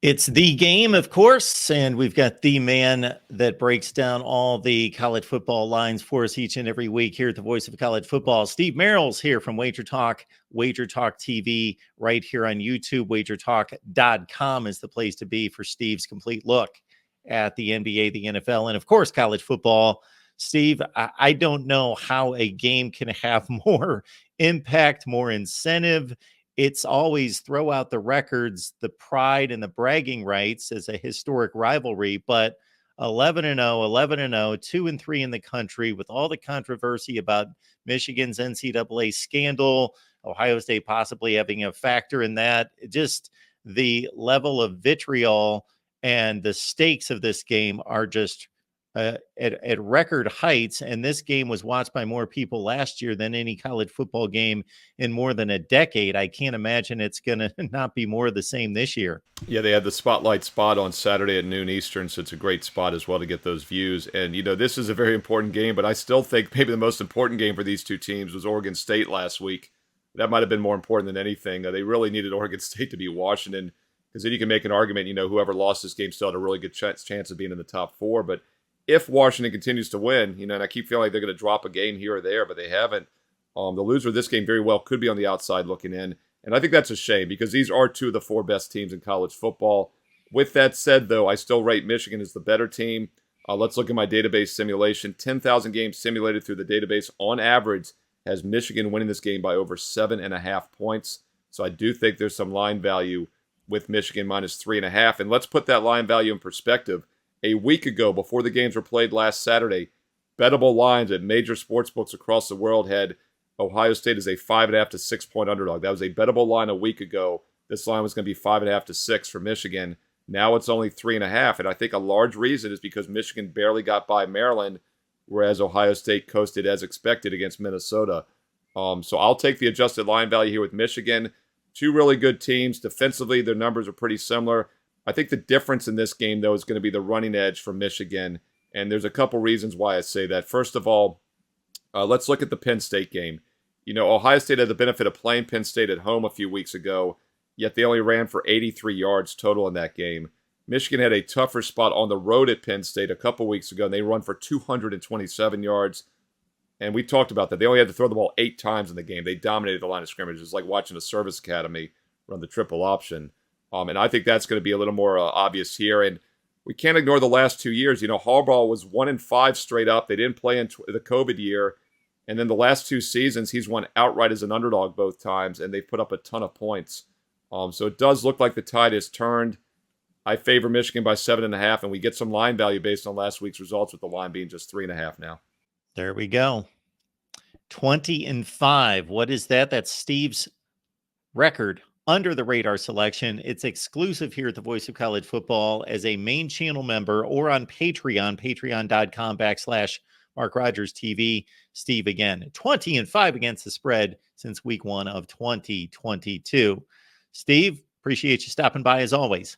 It's the game, of course, and we've got the man that breaks down all the college football lines for us each and every week here at the Voice of College Football. Steve Merrill's here from Wager Talk TV, right here on YouTube. WagerTalk.com is the place to be for Steve's complete look at the NBA, the NFL, and of course, college football. Steve, I don't know how a game can have more impact, more incentive. It's always throw out the records, the pride and the bragging rights as a historic rivalry, but 11-0, 11-0, 2-3 in the country with all the controversy about Michigan's NCAA scandal, Ohio State possibly having a factor in that. Just the level of vitriol and the stakes of this game are just at record heights. And this game was watched by more people last year than any college football game in more than a decade. I can't imagine it's going to not be more of the same this year. Yeah, they had the spotlight spot on Saturday at noon Eastern, so it's a great spot as well to get those views. And, this is a very important game, but I still think maybe the most important game for these two teams was Oregon State last week. That might have been more important than anything. They really needed Oregon State to beat Washington, because then you can make an argument, whoever lost this game still had a really good chance of being in the top four. But if Washington continues to win, and I keep feeling like they're going to drop a game here or there, but they haven't, the loser of this game very well could be on the outside looking in. And I think that's a shame, because these are two of the four best teams in college football. With that said, though, I still rate Michigan as the better team. Let's look at my database simulation. 10,000 games simulated through the database on average has Michigan winning this game by over 7.5 points. So I do think there's some line value with Michigan minus 3.5. And let's put that line value in perspective. A week ago, before the games were played last Saturday, bettable lines at major sportsbooks across the world had Ohio State as a 5.5 to 6 point underdog. That was a bettable line a week ago. This line was going to be 5.5 to 6 for Michigan. Now it's only 3.5, and I think a large reason is because Michigan barely got by Maryland, whereas Ohio State coasted as expected against Minnesota. So I'll take the adjusted line value here with Michigan. Two really good teams. Defensively, their numbers are pretty similar. I think the difference in this game, though, is going to be the running edge for Michigan, and there's a couple reasons why I say that. First of all, let's look at the Penn State game. Ohio State had the benefit of playing Penn State at home a few weeks ago, yet they only ran for 83 yards total in that game. Michigan had a tougher spot on the road at Penn State a couple weeks ago, and they run for 227 yards. And we talked about that. They only had to throw the ball 8 times in the game. They dominated the line of scrimmage. It's like watching a service academy run the triple option. And I think that's going to be a little more obvious here. And we can't ignore the last 2 years. Harbaugh was 1-5 straight up. They didn't play in the COVID year. And then the last 2 seasons, he's won outright as an underdog both times, and they've put up a ton of points. So it does look like the tide has turned. I favor Michigan by 7.5, and we get some line value based on last week's results, with the line being just 3.5 now. There we go. 20-5. What is that? That's Steve's record under the radar selection. It's exclusive here at the Voice of College Football as a main channel member or on Patreon, patreon.com/MarkRogersTV. Steve again, 20-5 against the spread since week 1 of 2022. Steve, appreciate you stopping by as always.